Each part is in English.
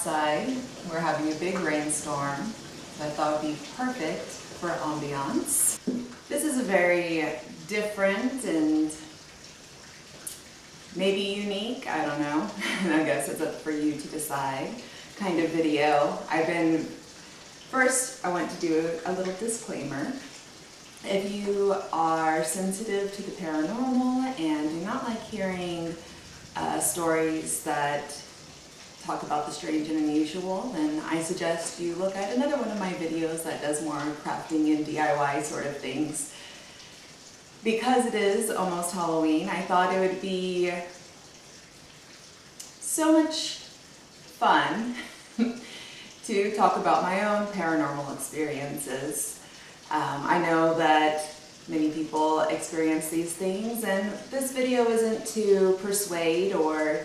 outside. We're having a big rainstorm, so I thought it would be perfect for ambiance. This is a very different and maybe unique, I don't know, and I guess it's up for you to decide, kind of video. First I want to do a little disclaimer. If you are sensitive to the paranormal and do not like hearing stories that talk about the strange and unusual, then I suggest you look at another one of my videos that does more crafting and DIY sort of things. Because it is almost Halloween, I thought it would be so much fun to talk about my own paranormal experiences. I know that many people experience these things, and this video isn't to persuade or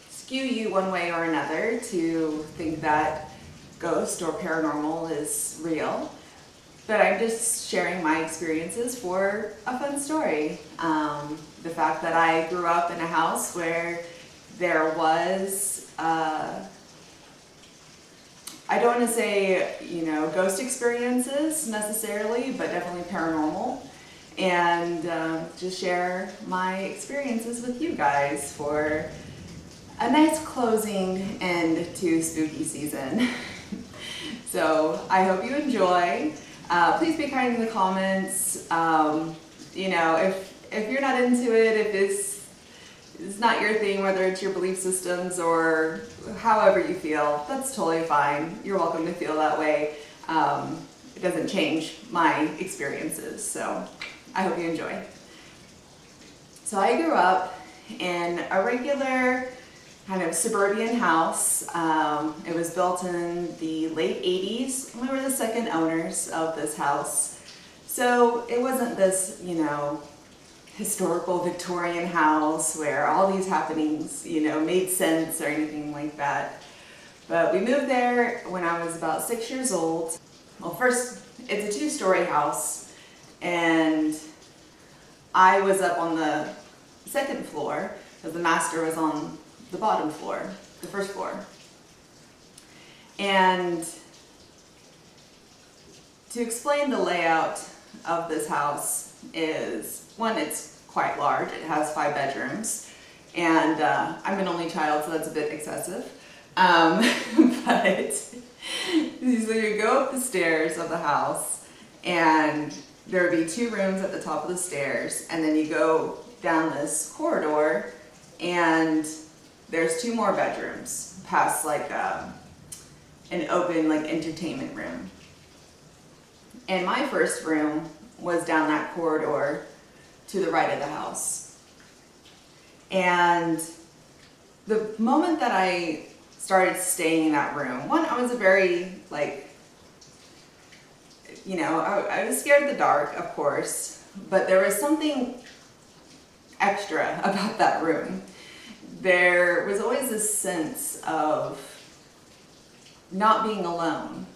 skew you one way or another to think that ghost or paranormal is real. But I'm just sharing my experiences for a fun story. The fact that I grew up in a house where there was, I don't want to say, ghost experiences necessarily, but definitely paranormal. And just share my experiences with you guys for a nice closing end to spooky season. So I hope you enjoy. Please be kind in the comments. If you're not into it, if it's not your thing, whether it's your belief systems or however you feel, that's totally fine. You're welcome to feel that way. It doesn't change my experiences, so I hope you enjoy. So I grew up in a regular kind of suburban house. It was built in the late 80s. We were the second owners of this house. So it wasn't this, historical Victorian house where all these happenings, made sense or anything like that. But we moved there when I was about 6 years old. Well, first, it's a 2-story house, and I was up on the second floor because the master was on the bottom floor, the first floor. And to explain the layout of this house is, one, it's quite large. It has 5 bedrooms, and I'm an only child, so that's a bit excessive. But so you go up the stairs of the house, and there would be 2 rooms at the top of the stairs, and then you go down this corridor, and there's 2 more bedrooms past an open entertainment room. And my first room was down that corridor to the right of the house. And the moment that I started staying in that room, one, I was a very I was scared of the dark, of course, but there was something extra about that room. There was always this sense of not being alone.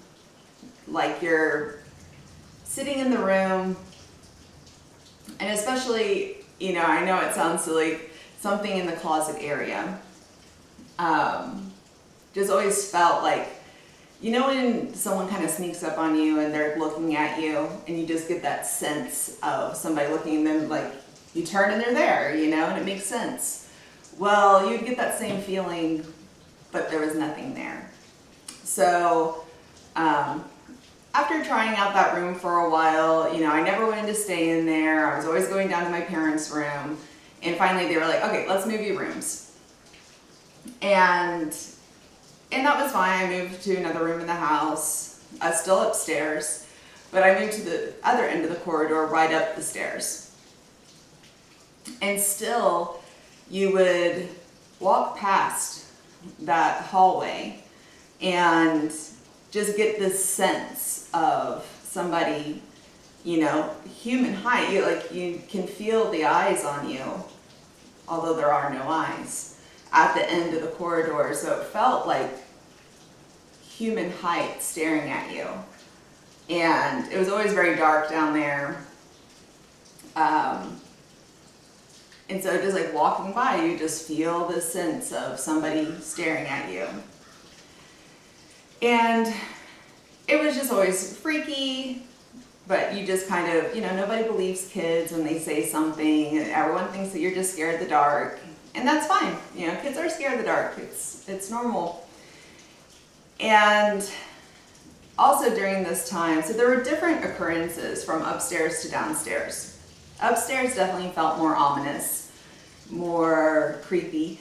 Like you're sitting in the room, and especially, I know it sounds silly, something in the closet area. Just always felt like, when someone kind of sneaks up on you and they're looking at you, and you just get that sense of somebody looking at them, like you turn and they're there, and it makes sense. Well, you'd get that same feeling, but there was nothing there. So after trying out that room for a while, I never wanted to stay in there. I was always going down to my parents' room. And finally they were like, okay, let's move you rooms. And that was fine. I moved to another room in the house, still upstairs, but I moved to the other end of the corridor, right up the stairs. And still, you would walk past that hallway and just get this sense of somebody, human height. You can feel the eyes on you, although there are no eyes, at the end of the corridor. So it felt like human height staring at you. And it was always very dark down there. And so just like walking by, you just feel this sense of somebody staring at you. And it was just always freaky, but you just kind of, nobody believes kids when they say something, and everyone thinks that you're just scared of the dark. And that's fine. Kids are scared of the dark. It's normal. And also during this time, so there were different occurrences from upstairs to downstairs. Upstairs definitely felt more ominous, more creepy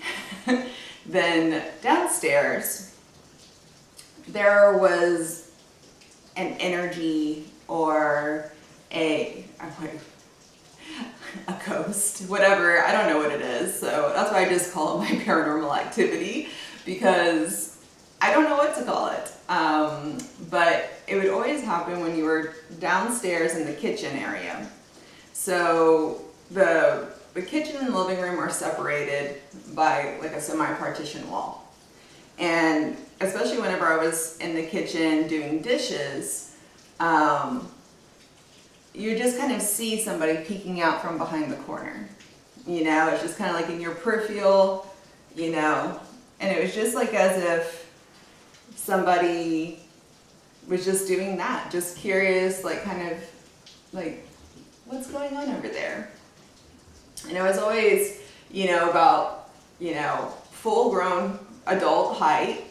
than downstairs. There was an energy or a ghost, whatever, I don't know what it is. So that's why I just call it my paranormal activity, because I don't know what to call it. But it would always happen when you were downstairs in the kitchen area. So the kitchen and the living room are separated by like a semi-partition wall. And especially whenever I was in the kitchen doing dishes, you just kind of see somebody peeking out from behind the corner. It's just kind of like in your peripheral, and it was just like as if somebody was just doing that, just curious, like kind of like, what's going on over there? And it was always, about, full grown adult height,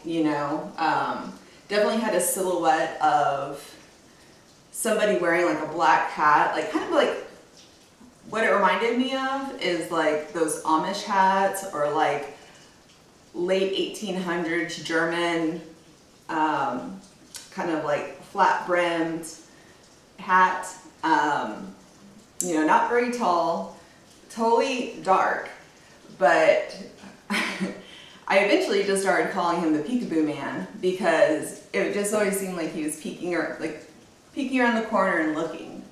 definitely had a silhouette of somebody wearing like a black hat, like kind of like what it reminded me of is like those Amish hats or like late 1800s German, kind of like flat brimmed hat, not very tall, totally dark, but I eventually just started calling him the Peekaboo Man because it just always seemed like he was peeking around the corner and looking.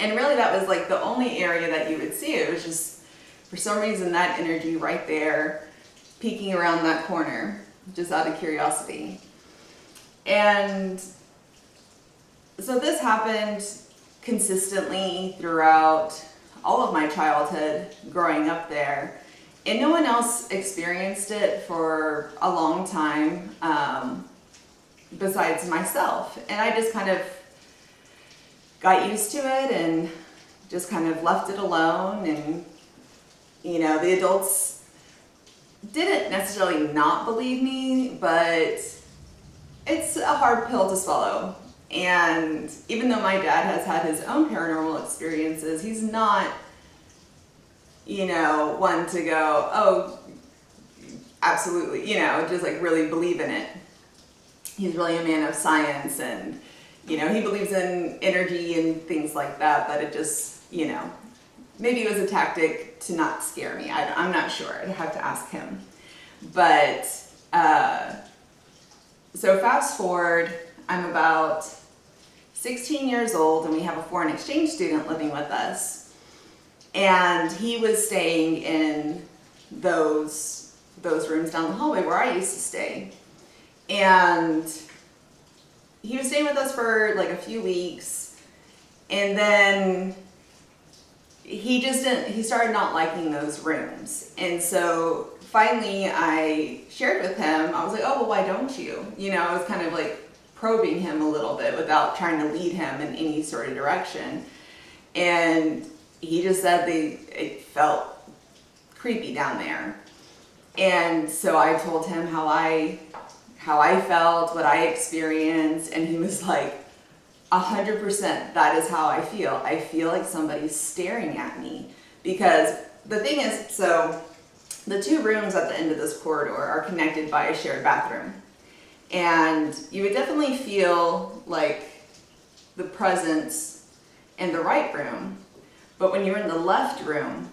And really that was like the only area that you would see. It was just, for some reason, that energy right there, peeking around that corner, just out of curiosity. And so this happened consistently throughout all of my childhood growing up there. And no one else experienced it for a long time besides myself. And I just kind of got used to it and just kind of left it alone. And, the adults didn't necessarily not believe me, but it's a hard pill to swallow. And even though my dad has had his own paranormal experiences, he's not, one to go, oh, absolutely, just like really believe in it. He's really a man of science and, he believes in energy and things like that, but it just, maybe it was a tactic to not scare me. I'm not sure. I'd have to ask him. But, so fast forward, I'm about 16 years old and we have a foreign exchange student living with us. And he was staying in those rooms down the hallway where I used to stay. And he was staying with us for like a few weeks. And then he started not liking those rooms. And so finally I shared with him, I was like, oh, well, why don't you? I was kind of like probing him a little bit without trying to lead him in any sort of direction. And he just said it felt creepy down there. And so I told him how I felt, what I experienced, and he was like, 100%, that is how I feel. I feel like somebody's staring at me. Because the thing is, so the two rooms at the end of this corridor are connected by a shared bathroom. And you would definitely feel like the presence in the right room. But when you're in the left room,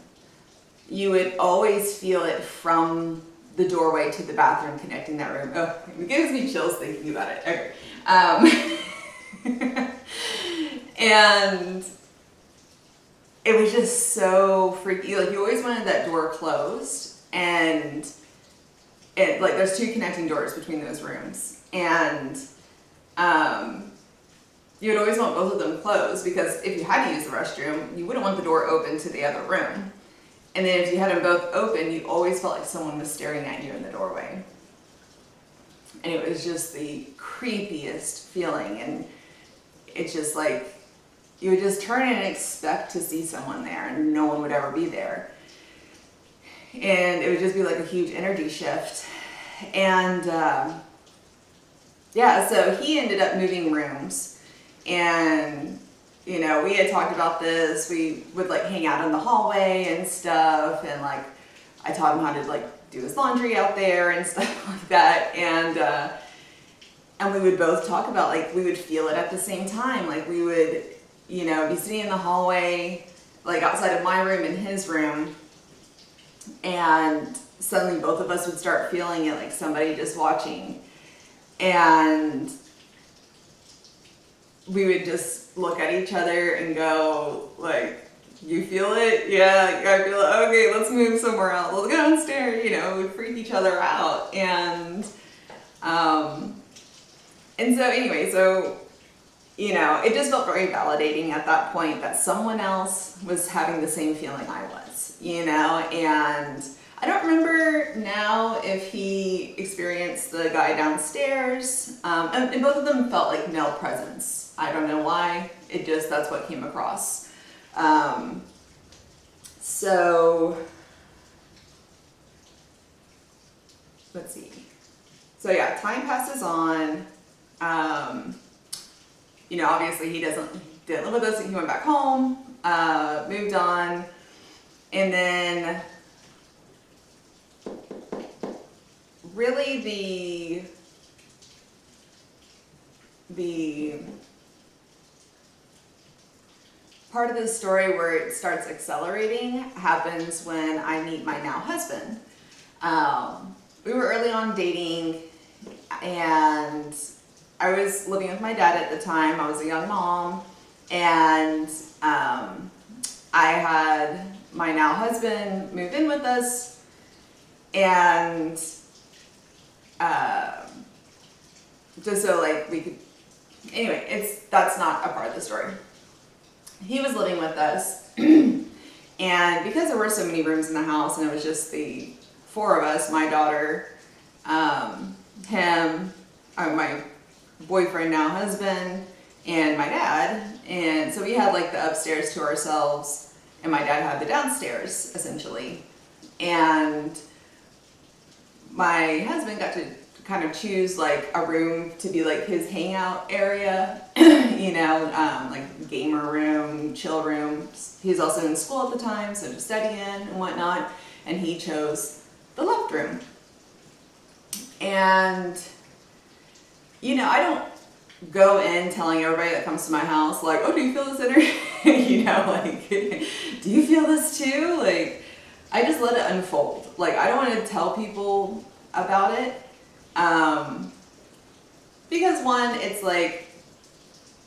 you would always feel it from the doorway to the bathroom connecting that room. Oh, it gives me chills thinking about it. Okay. And it was just so freaky. Like, you always wanted that door closed, and there's two connecting doors between those rooms. And you would always want both of them closed, because if you had to use the restroom, you wouldn't want the door open to the other room. And then if you had them both open, you always felt like someone was staring at you in the doorway. And it was just the creepiest feeling. And it's just like, you would just turn and expect to see someone there, and no one would ever be there. And it would just be like a huge energy shift. And yeah, so he ended up moving rooms, and you know, we had talked about this. We would like hang out in the hallway and stuff, and like I taught him how to like do his laundry out there and stuff like that. And we would both talk about, like, we would feel it at the same time. Like we would, you know, be sitting in the hallway, like outside of my room and his room, and suddenly both of us would start feeling it, like somebody just watching. And we would just look at each other and go, like, you feel it? Yeah, I feel it. Okay, let's move somewhere else. Let's go downstairs. You know, we'd freak each other out. And so anyway, so, you know, it just felt very validating at that point that someone else was having the same feeling I was, you know. And I don't remember now if he experienced the guy downstairs, and both of them felt like male presence. I don't know why, that's what came across. So, let's see. So yeah, time passes on. You know, obviously he didn't live with us, he went back home, moved on, and then really the part of the story where it starts accelerating happens when I meet my now husband. We were early on dating, and I was living with my dad at the time. I was a young mom, and I had my now husband move in with us, and just so like we could, anyway, that's not a part of the story. He was living with us, and because there were so many rooms in the house and it was just the four of us, my daughter, him, my boyfriend, now husband, and my dad, and so we had like the upstairs to ourselves, and my dad had the downstairs essentially. And my husband got to kind of choose like a room to be like his hangout area, you know, like gamer room, chill room. He's also in school at the time, so to study in and whatnot, and he chose the left room. And, you know, I don't go in telling everybody that comes to my house, like, oh, do you feel this energy? You know, like, do you feel this too? Like, I just let it unfold. Like, I don't want to tell people about it. Because one, it's like,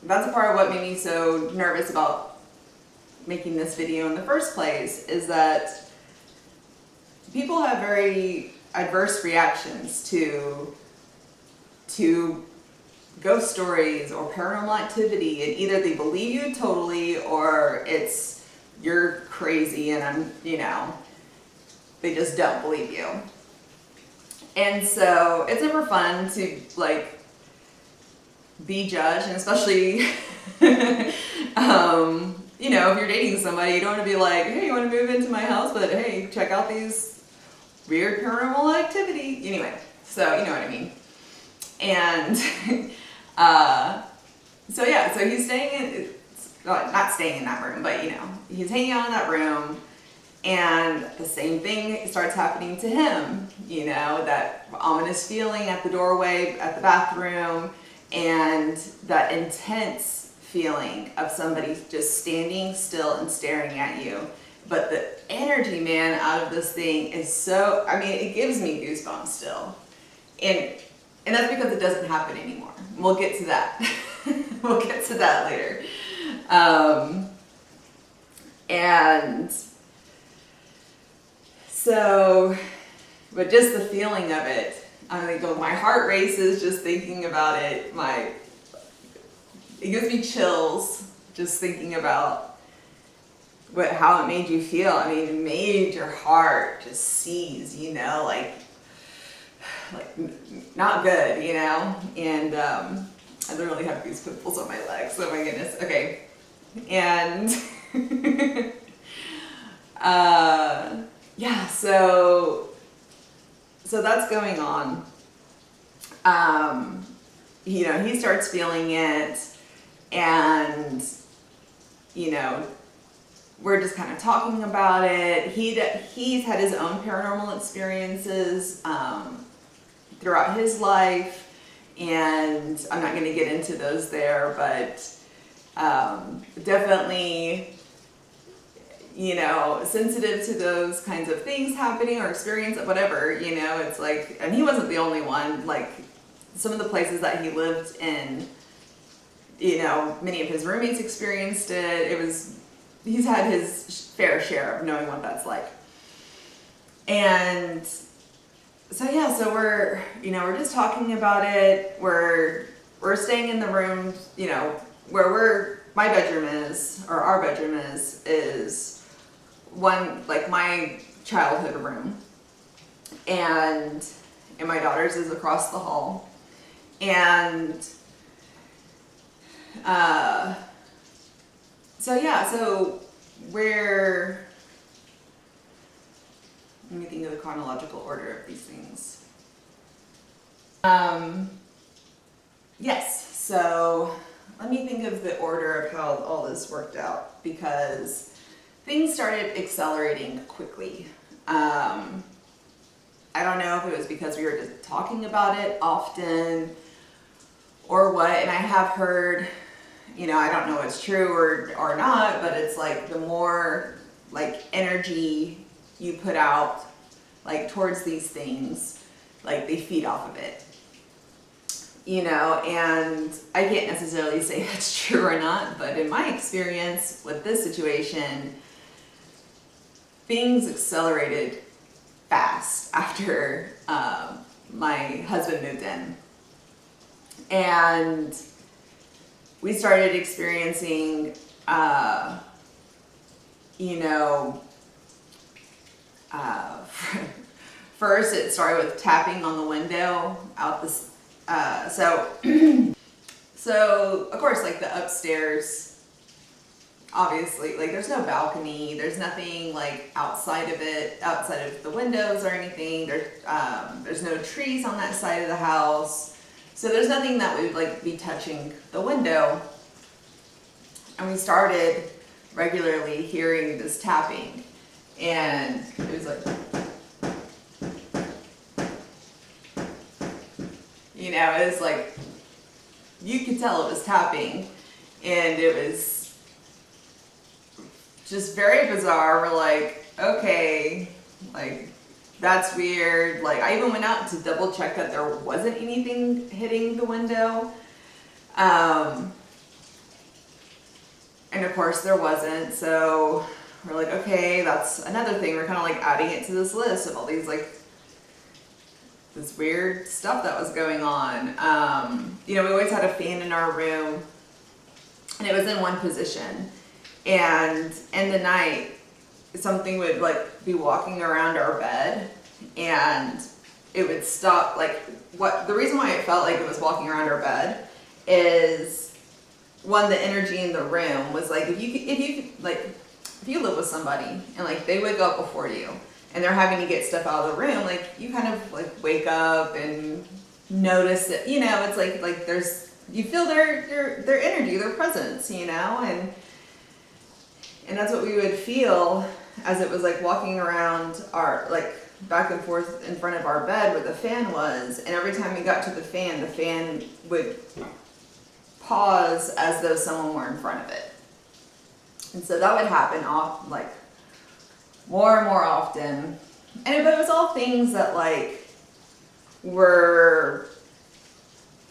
that's a part of what made me so nervous about making this video in the first place, is that people have very adverse reactions to ghost stories or paranormal activity, and either they believe you totally, or it's you're crazy and you know, they just don't believe you. And so it's never fun to like be judged, and especially you know, if you're dating somebody, you don't want to be like, hey, you want to move into my house, but hey, check out these weird paranormal activity. Anyway, so you know what I mean. And so yeah, so he's staying in, not staying in that room, but you know, he's hanging out in that room, and the same thing starts happening to him, you know, that ominous feeling at the doorway, at the bathroom, and that intense feeling of somebody just standing still and staring at you. But the energy, man, out of this thing is so, I mean, it gives me goosebumps still. And that's because it doesn't happen anymore. We'll get to that. We'll get to that later. And so, but just the feeling of it, I mean, my heart races just thinking about it. It gives me chills just thinking about how it made you feel. I mean, it made your heart just seize, you know, like not good, you know. And I literally have these pimples on my legs. Oh my goodness. Okay, and yeah, so that's going on. You know, he starts feeling it, and you know, we're just kind of talking about it. He's had his own paranormal experiences throughout his life, and I'm not going to get into those there, but definitely, you know, sensitive to those kinds of things happening or experience, whatever, you know. It's like, and he wasn't the only one. Like, some of the places that he lived in, you know, many of his roommates experienced it. He's had his fair share of knowing what that's like. And so yeah, so we're just talking about it. We're staying in the room, you know, where my bedroom is, or our bedroom is one, like my childhood room, and my daughter's is across the hall. And so yeah, so let me think of the chronological order of these things. Yes, so let me think of the order of how all this worked out, because things started accelerating quickly. I don't know if it was because we were just talking about it often or what, and I have heard, you know, I don't know if it's true or not, but it's like the more like energy you put out like towards these things, like they feed off of it, you know. And I can't necessarily say that's true or not, but in my experience with this situation, things accelerated fast after my husband moved in, and we started experiencing, you know, first it started with tapping on the window out this, so of course, like the upstairs, obviously, like there's no balcony, there's nothing like outside of the windows or anything. There's no trees on that side of the house, so there's nothing that would like be touching the window. And we started regularly hearing this tapping, and it was like, you know, it was like, you could tell it was tapping, and it was just very bizarre. We're like, okay, like that's weird. Like I even went out to double check that there wasn't anything hitting the window. And of course there wasn't, so we're like, okay, that's another thing. We're kind of like adding it to this list of all these like this weird stuff that was going on. You know, we always had a fan in our room, and it was in one position, and in the night something would like be walking around our bed, and it would stop. Like, what the reason why it felt like it was walking around our bed is, one, the energy in the room was like, if you live with somebody and like they wake up before you and they're having to get stuff out of the room, like you kind of like wake up and notice it, you know. It's like you feel their energy, their presence, you know, and that's what we would feel as it was like walking around our, like back and forth in front of our bed where the fan was. And every time we got to the fan would pause as though someone were in front of it. And so that would happen like more and more often. But it was all things that like were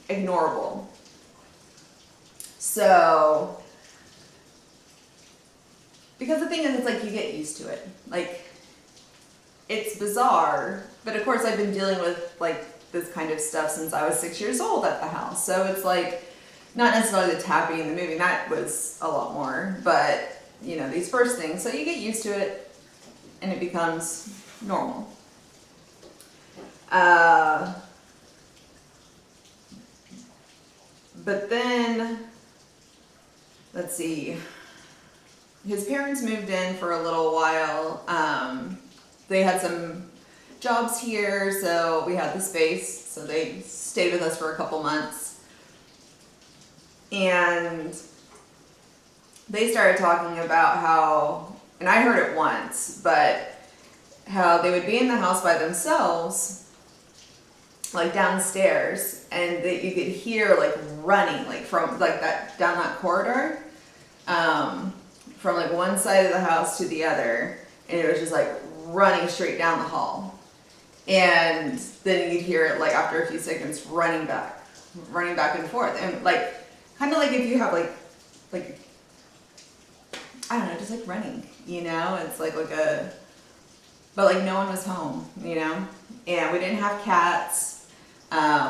ignorable. So, because the thing is, it's like you get used to it. Like, it's bizarre, but of course I've been dealing with like this kind of stuff since I was 6 years old at the house. So it's like, not necessarily the tapping and the moving, that was a lot more, but you know, these first things. So you get used to it and it becomes normal. But then, let's see, his parents moved in for a little while. They had some jobs here, so we had the space, so they stayed with us for a couple months. And they started talking about how, and I heard it once, but how they would be in the house by themselves, like downstairs, and that you could hear like running, like from like that down that corridor, from like one side of the house to the other, and it was just like running straight down the hall. And then you'd hear it like after a few seconds running back and forth, and like kind of like if you have like I don't know, just like running, you know, it's like a, but like no one was home, you know, and we didn't have cats.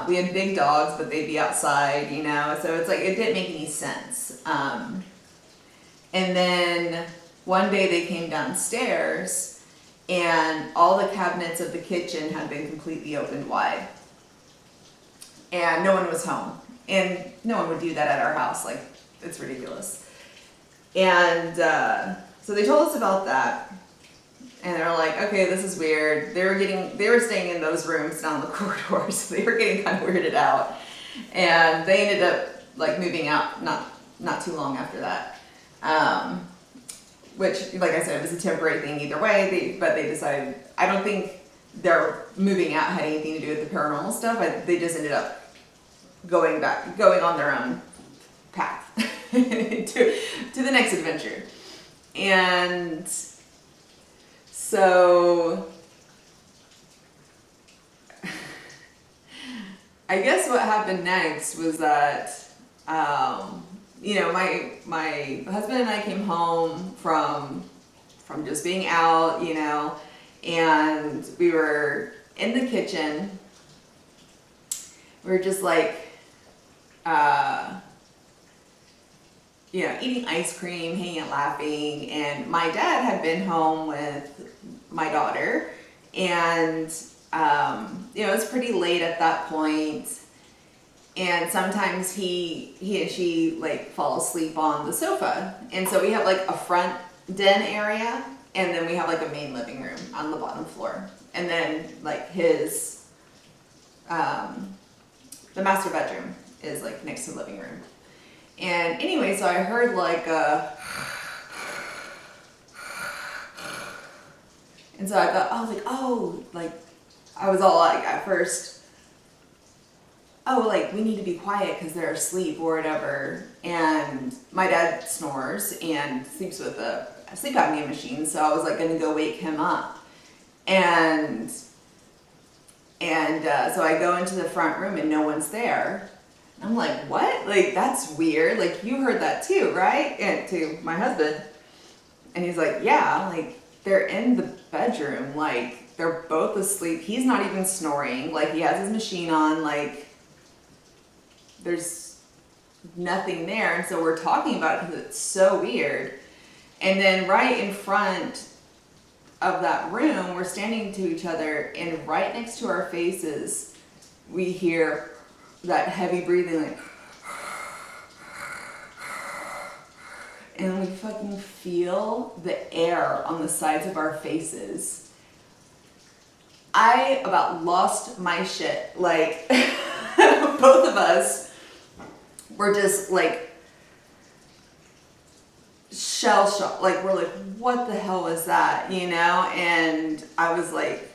We had big dogs, but they'd be outside, you know, so it's like, it didn't make any sense. And then one day they came downstairs and all the cabinets of the kitchen had been completely opened wide. And no one was home. And no one would do that at our house, like, it's ridiculous. And so they told us about that. And they're like, okay, this is weird. They were staying in those rooms down the corridor, so they were getting kind of weirded out. And they ended up like moving out not too long after that. Which, like I said, it was a temporary thing either way. But they decided, I don't think their moving out had anything to do with the paranormal stuff. They just ended up going on their own path to the next adventure. And so I guess what happened next was that, you know, my husband and I came home from just being out, you know, and we were in the kitchen. We were just like, you know, eating ice cream, hanging out, laughing, and my dad had been home with my daughter, and you know, it was pretty late at that point, and sometimes he and she like fall asleep on the sofa, and so we have like a front den area, and then we have like a main living room on the bottom floor, and then like his the master bedroom is like next to the living room. And anyway, so I heard like and so I thought, I was like, oh, like, I was all like, at first, oh, like, we need to be quiet because they're asleep or whatever. And my dad snores and sleeps with a sleep apnea machine, so I was like gonna go wake him up. And so I go into the front room and no one's there. I'm like, what? Like, that's weird. Like, you heard that too, right? And to my husband. And he's like, yeah, like, they're in the bedroom. Like, they're both asleep. He's not even snoring. Like, he has his machine on. Like, there's nothing there. And so we're talking about it because it's so weird. And then right in front of that room, we're standing to each other, and right next to our faces, we hear that heavy breathing, like, and we fucking feel the air on the sides of our faces. I about lost my shit. Like, both of us were just like shell shocked. Like, we're like, what the hell was that? You know? And I was like,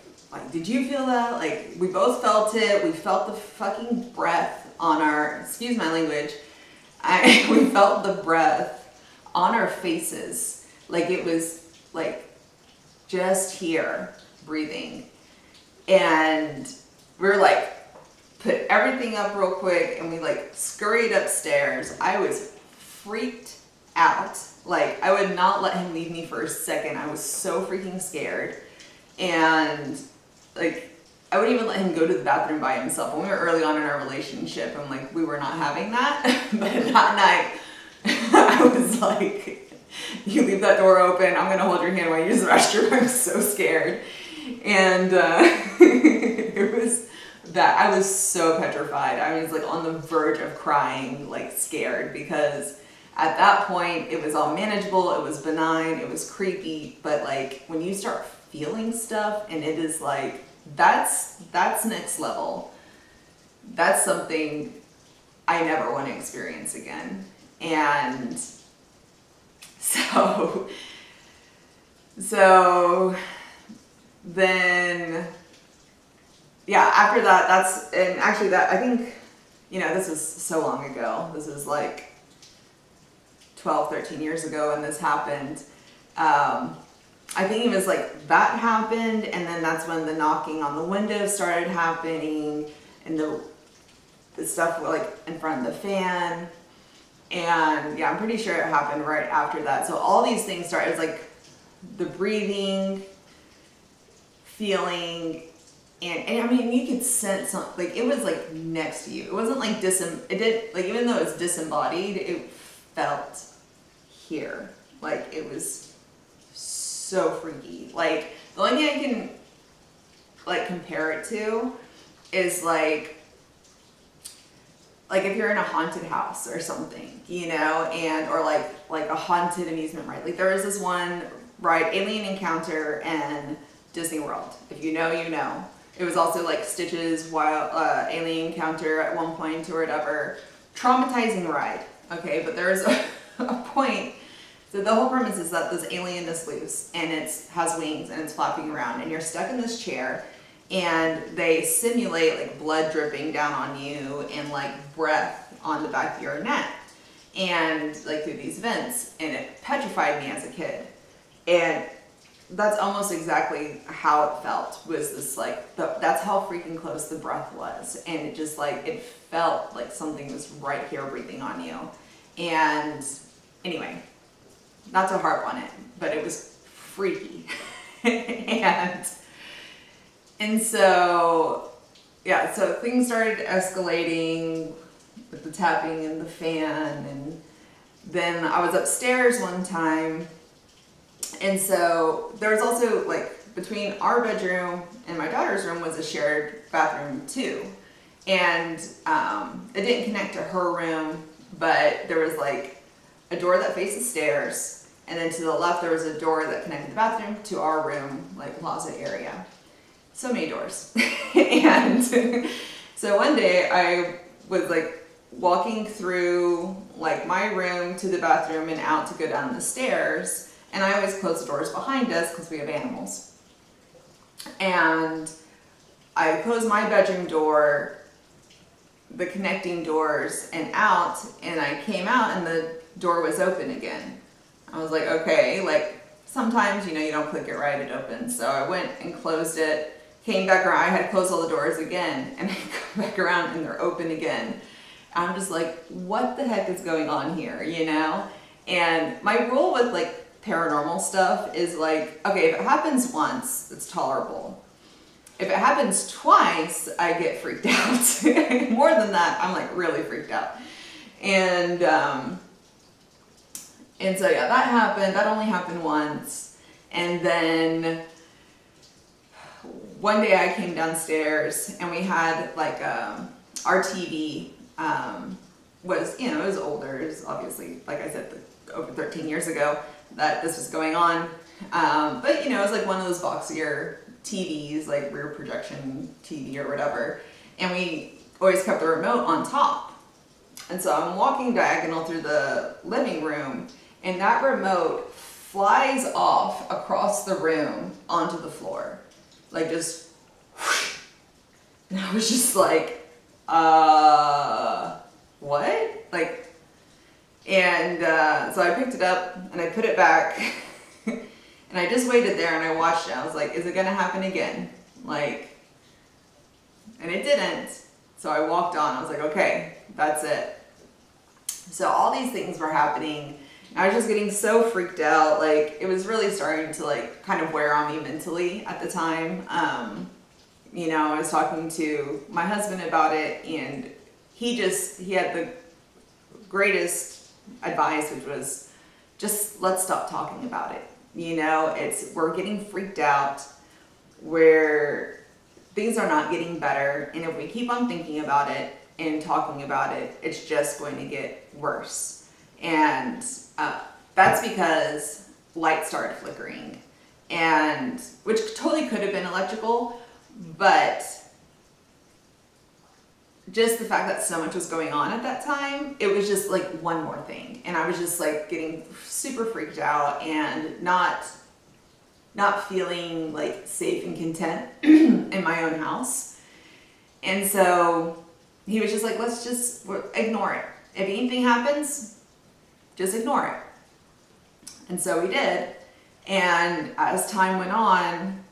did you feel that? Like, we both felt it. We felt the fucking breath on our, excuse my language, we felt the breath on our faces. Like, it was like just here breathing. And we were like, put everything up real quick, and we like scurried upstairs. I was freaked out. Like, I would not let him leave me for a second. I was so freaking scared. And like, I wouldn't even let him go to the bathroom by himself. When we were early on in our relationship, and like, we were not having that. But that night, I was like, You leave that door open, I'm gonna hold your hand while you use the restroom. I'm so scared. And it was that, I was so petrified. I was like on the verge of crying, like scared, because at that point it was all manageable, it was benign, it was creepy, but like when you start feeling stuff and it is like, that's next level. That's something I never want to experience again. And so then, yeah, after that, and actually that, I think, this was so long ago. This is like 12, 13 years ago when this happened. I think it was like that happened, and then that's when the knocking on the window started happening, and the stuff like in front of the fan. And yeah, I'm pretty sure it happened right after that. So all these things started, it was like the breathing, feeling, and I mean, you could sense something, like it was like next to you. It wasn't like even though it was disembodied, it felt here. Like it was so freaky. Like the only thing I can like compare it to is like if you're in a haunted house or something, and or like a haunted amusement ride. Like there was this one ride, Alien Encounter, and Disney World. If you know, you know. It was also like Stitch's Wild Alien Encounter at one point or whatever. Traumatizing ride. Okay, but there's a point. So the whole premise is that this alien is loose and it has wings and it's flapping around, and you're stuck in this chair, and they simulate like blood dripping down on you and like breath on the back of your neck and like through these vents, and it petrified me as a kid. And that's almost exactly how it felt, was this like, that's how freaking close the breath was. And it just like, it felt like something was right here breathing on you. And anyway, not to harp on it, but it was freaky. And so, yeah, so things started escalating with the tapping and the fan. And then I was upstairs one time. And so there was also like between our bedroom and my daughter's room was a shared bathroom too. And it didn't connect to her room, but there was like a door that faced the stairs. And then to the left, there was a door that connected the bathroom to our room, like closet area. So many doors. And so one day I was like walking through like my room to the bathroom and out to go down the stairs. And I always close the doors behind us because we have animals. And I closed my bedroom door, the connecting doors, and out, and I came out and the door was open again. I was like, okay, like sometimes, you don't click it right, it opens. So I went and closed it, came back around, I had closed all the doors again, and I go back around and they're open again. I'm just like, what the heck is going on here, And my rule with like paranormal stuff is like, okay, if it happens once, it's tolerable. If it happens twice, I get freaked out. More than that, I'm like really freaked out. And so yeah, that happened. That only happened once. And then one day I came downstairs and we had like our TV was, it was older. It was obviously, like I said, over 13 years ago that this was going on. But it was like one of those boxier TVs, like rear projection TV or whatever. And we always kept the remote on top. And so I'm walking diagonal through the living room, and that remote flies off across the room onto the floor. Like just whoosh. And I was just like, what? Like, and so I picked it up and I put it back and I just waited there and I watched it. I was like, is it gonna happen again? Like, and it didn't. So I walked on. I was like, okay, that's it. So all these things were happening. I was just getting so freaked out. Like, it was really starting to like kind of wear on me mentally at the time. I was talking to my husband about it, and he had the greatest advice, which was just let's stop talking about it. You know, we're getting freaked out, where things are not getting better, and if we keep on thinking about it and talking about it, it's just going to get worse. And that's because lights started flickering, and which totally could have been electrical, but just the fact that so much was going on at that time, it was just like one more thing. And I was just like getting super freaked out and not feeling like safe and content in my own house. And so he was just like, let's just ignore it. If anything happens, just ignore it. And so we did. And as time went on,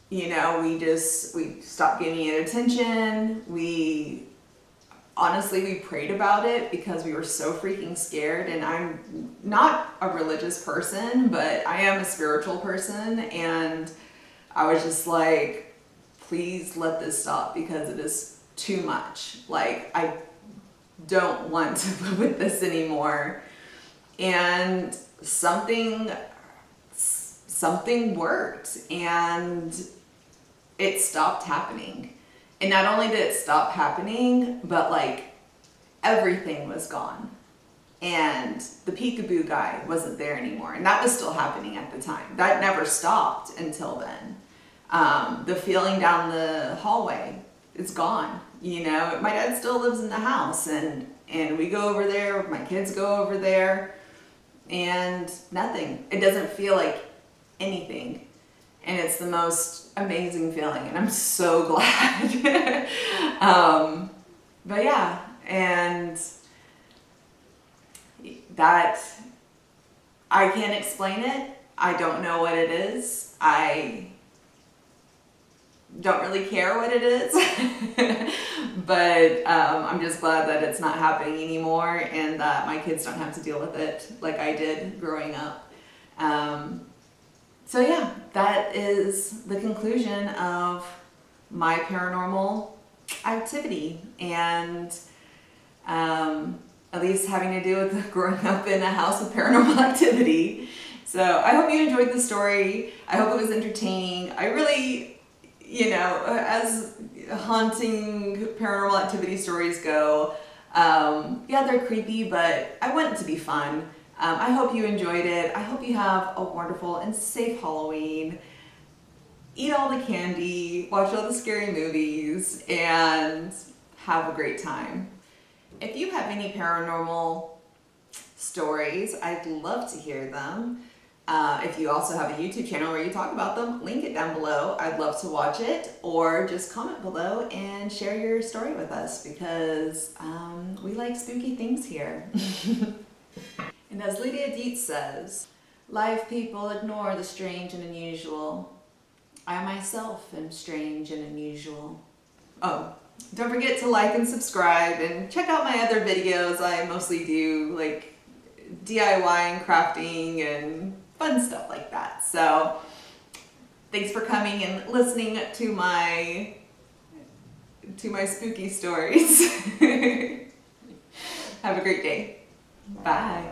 you know, we stopped giving it attention. We prayed about it because we were so freaking scared. And I'm not a religious person, but I am a spiritual person. And I was just like, please let this stop, because it is too much. Like, I don't want to live with this anymore. And something worked, and it stopped happening. And not only did it stop happening, but like everything was gone. And the peekaboo guy wasn't there anymore. And that was still happening at the time. That never stopped until then. The feeling down the hallway, it's gone. You know, my dad still lives in the house, and we go over there, my kids go over there, and nothing. It doesn't feel like anything. And it's the most amazing feeling, and I'm so glad. But yeah, and that, I can't explain it. I don't know what it is. I don't really care what it is. But I'm just glad that it's not happening anymore, and that my kids don't have to deal with it like I did growing up. So yeah, that is the conclusion of my paranormal activity, and at least having to do with growing up in a house with paranormal activity. So I hope you enjoyed the story. I hope it was entertaining. I really, you know, as haunting paranormal activity stories go, yeah, they're creepy, but I want it to be fun. I hope you enjoyed it. I hope you have a wonderful and safe Halloween. Eat all the candy, watch all the scary movies, and have a great time. If you have any paranormal stories, I'd love to hear them. If you also have a YouTube channel where you talk about them, link it down below. I'd love to watch it, or just comment below and share your story with us, because we like spooky things here. And as Lydia Dietz says, live people ignore the strange and unusual. I myself am strange and unusual. Oh, don't forget to like and subscribe, and check out my other videos. I mostly do like DIY and crafting and fun stuff like that. So thanks for coming and listening to my spooky stories. Have a great day. Bye.